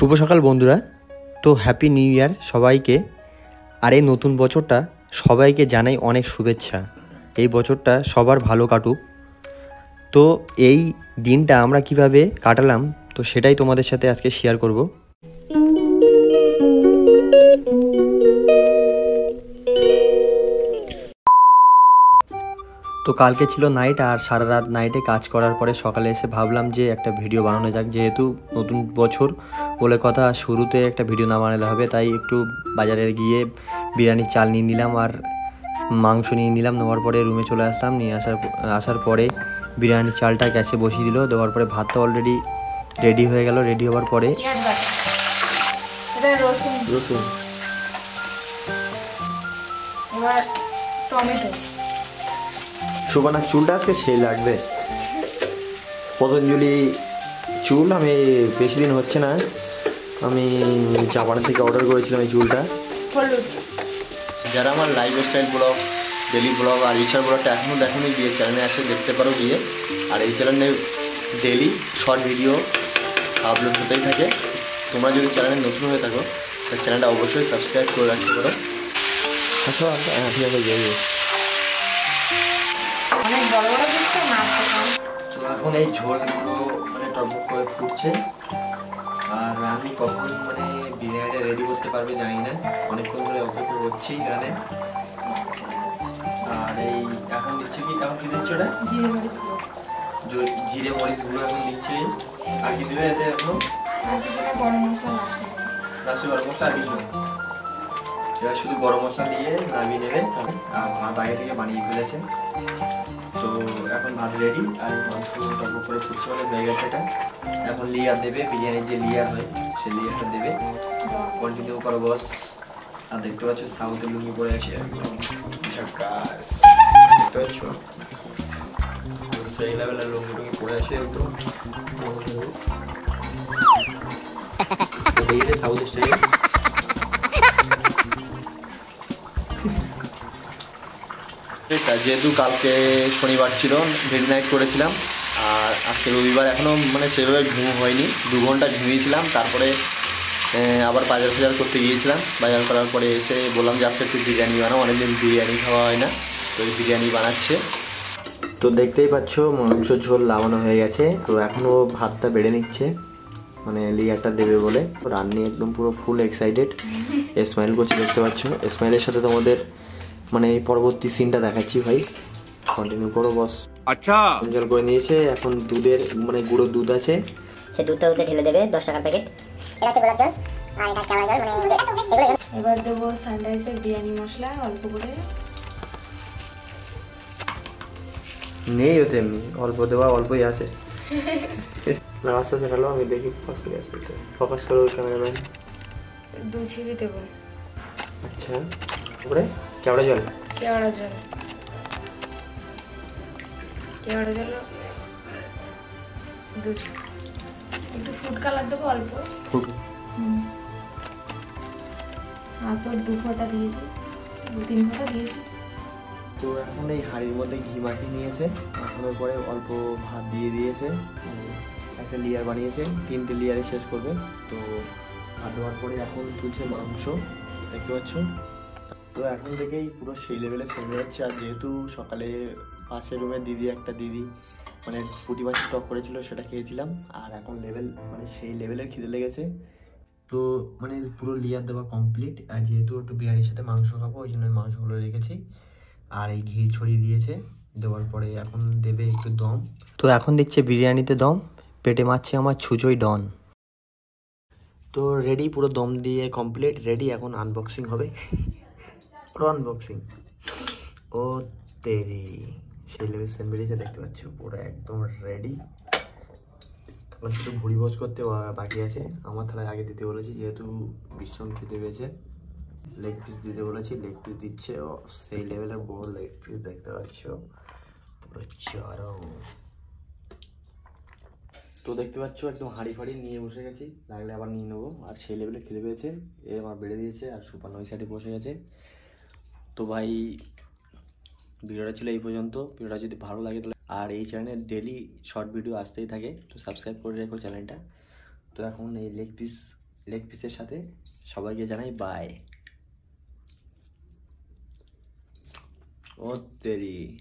শুভ সকাল বন্ধুরা। তো হ্যাপি নিউ ইয়ার সবাইকে। আর এই নতুন বছরটা সবাইকে জানাই অনেক শুভেচ্ছা। এই বছরটা সবার ভালো কাটুক। তো এই দিনটা আমরা কিভাবে কাটালাম তো সেটাই তোমাদের সাথে আজকে শেয়ার করব। তো কালকে ছিল নাইট, আর সারা রাত নাইটে কাজ করার পরে সকালে এসে ভাবলাম যে একটা ভিডিও বানানো যাক, যেহেতু নতুন বছর বলে কথা, শুরুতে একটা ভিডিও না বানালে হবে। তাই একটু বাজারে গিয়ে বিরিয়ানির চাল নিয়ে নিলাম আর মাংস নিয়ে নিলাম। নেওয়ার পরে রুমে চলে আসলাম। নিয়ে আসার পরে বিরিয়ানির চালটা গ্যাসে বসিয়ে দিল। দেওয়ার পরে ভাতটা অলরেডি রেডি হয়ে গেল। রেডি হওয়ার পরে রসুন, এবার টমেটো। সুবানার চুলটা আজকে সেই লাগবে। পতঞ্জলি চুল, আমি বেশি দিন হচ্ছে না, আমি জাপানের থেকে অর্ডার করেছিলাম এই চুলটা। হলুদ। যারা আমার লাইফস্টাইল ব্লগ, ডেলি ব্লগ আর ইচ্ছার ব্লগটা এখনও দেখোনি, গিয়ে চ্যানেলে এসে দেখতে পারো গিয়ে। আর এই চ্যানেলে ডেলি শর্ট ভিডিও আপলোড হতেই থাকে। তোমরা যদি চ্যানেলে নতুন হয়ে থাকো তাহলে চ্যানেলটা অবশ্যই সাবস্ক্রাইব করে রাখতে পারো। আচ্ছা, হ্যাঁ ঠিক আছে, যাই। অনেক বড় বড় করতে মাছ। এখন এই ঝোলগুলো মানে টকবক করে ফুটছে। আর আমি কখন মানে বিরিয়ানিটা রেডি করতে পারবে জানি না, অনেকক্ষণ ধরে অপেক্ষা করছি এখানে। আর এই এখন দিচ্ছি কি, এখন কি দিচ্ছ ওটা? জিরে মরিচ গুলো এখন দিচ্ছি। আর কি দিবে এতে? এখনো গরম মশলা, রাসু গরম মশলা আর কিছু না। এবার শুধু গরম মশলা দিয়ে নামিয়ে নেবে। আর ভাত আগে থেকে বানিয়ে ফেলেছে। তো এখন ভাত রেডি। আর মাংস টকবক করে ফুটছে, মানে হয়ে গেছে এটা। এখন লেয়ার দেবে, বিরিয়ানির যে লেয়ার হয় সেই লেয়ারটা দেবে। কন্টিনিউ করো বস। আর দেখতে পাচ্ছ সাউথের লুঙ্গি পরে আছে, ঝাকাস। দেখতে পাচ্ছ সেই লেভেলের লুঙ্গি টুঙ্গি পরে আছে একদম। এইটা সাউথ স্টাইল। যেহেতু কালকে শনিবার ছিল, ভেরি নাইট করেছিলাম, আর আজকে রবিবার, এখনও মানে সেভাবে ঘুম হয়নি। 2 ঘন্টা ঘুমিয়েছিলাম। তারপরে আবার বাজার করতে গিয়েছিলাম। বাজার করার পরে এসে বললাম যে আজকে একটু বিরিয়ানি বানাও, অনেকদিন বিরিয়ানি খাওয়া হয় না, তো বিরিয়ানি বানাচ্ছে। তো দেখতেই পাচ্ছ মাংস ঝোল লাগানো হয়ে গেছে। তো এখনও ভাতটা বেড়ে নিচ্ছে, মানে লেয়ারটা দেবে বলে। রান্নি একদম পুরো ফুল এক্সাইটেড, স্মাইল করছে দেখতে পাচ্ছ। স্মাইলের সাথে তোমাদের মানে এই পরবর্তী সিনটা দেখাচ্ছি ভাই, কন্টিনিউ করো বস। আচ্ছা, জল করে নিয়েছে। এখন দুধের মানে গুঁড়ো দুধ আছে, সে দুধটা ওতে ঢেলে দেবে 10 টাকার প্যাকেট। এটা হচ্ছে গোলাপ জল, আর এটা কেওড়া জল, মানে এগুলো। এবার দেবো সানরাইসের বিরিয়ানি মশলা অল্প করে। নেই ওতে, এমনি অল্প দেওয়া, অল্পই আছে। না আস্তে আস্তে ঢালো, আমি দেখি ফোকাস করে, আস্তে আস্তে ফোকাস করো ক্যামেরাম্যান। 2 ছিপি দেবো। আচ্ছা, তারপরে কেওড়া জল, কেওড়া জল, কেওড়া জল 2 ছিপি। একটু ফুড কালার দেবো অল্প। আর তোর 2 ফোঁটা দিয়েছি, 2-3 ফোঁটা দিয়েছি। তো এখন এই হাঁড়ির মধ্যে ঘি মাখিয়ে নিয়েছে। মাখানোর পরে অল্প ভাত দিয়ে দিয়েছে, একটা লেয়ার বানিয়েছে, 3টে লেয়ারে শেষ করবে। তো ভাত দেওয়ার পরে এখন তুলছে মাংস, দেখতে পাচ্ছ। তো এখন থেকেই পুরো সেই লেভেলে সেমে যাচ্ছে। আর যেহেতু সকালে পাশের রুমের একটা দিদি মানে পুঁটি মাছের টক করেছিল, সেটা খেয়েছিলাম। আর এখন মানে সেই লেভেলের খিদে লেগেছে। তো মানে পুরো লেয়ার দেওয়া কমপ্লিট। আর যেহেতু একটু বিরিয়ানির সাথে মাংস খাবো, ওই জন্য মাংসগুলো রেখেছি। আর এই ঘি ছড়িয়ে দিয়েছে। দেওয়ার পরে এখন দেবে একটু দম। তো এখন দিচ্ছে বিরিয়ানিতে দম, পেটে মারছে আমার ছুঁচোই ডন। তো রেডি, পুরো দম দিয়ে কমপ্লিট রেডি। এখন আনবক্সিং হবে, পুরো আনবক্সিং। ও তেরি, সেই লেভেল সেন বেরিয়েছে দেখতে পাচ্ছ, পুরো একদম রেডি। এখন শুধু ভুড়ি ভোজ করতে বাকি আছে। আমার থালায় আগে দিতে বলেছি, যেহেতু ভীষণ খেতে পেয়েছে। লেগ পিস দিতে বলেছি, লেগ পিস দিচ্ছে। ও সেই লেভেলের বড় লেগ পিস দেখতে পাচ্ছ, পুরো চরম। তো দেখতে পাচ্ছ একদম হাঁড়ি ফাড়ি নিয়ে বসে গেছি, লাগলে আবার নিয়ে নেবো। আর সেই লেভেলে খেতে পেয়েছে, এ আমার বেড়ে দিয়েছে। আর সুপার ওই সাইডে বসে গেছে। তো ভাই ভিডিওটা ছিল এই পর্যন্ত। ভিডিওটা যদি ভালো লাগে তাহলে, আর এই চ্যানেলে ডেলি শর্ট ভিডিও আসতেই থাকে, তো সাবস্ক্রাইব করে রেখো চ্যানেলটা। তো এখন এই লেগ পিস লেগ পিসের সাথে সবাইকে জানাই বাই। ও তেরি।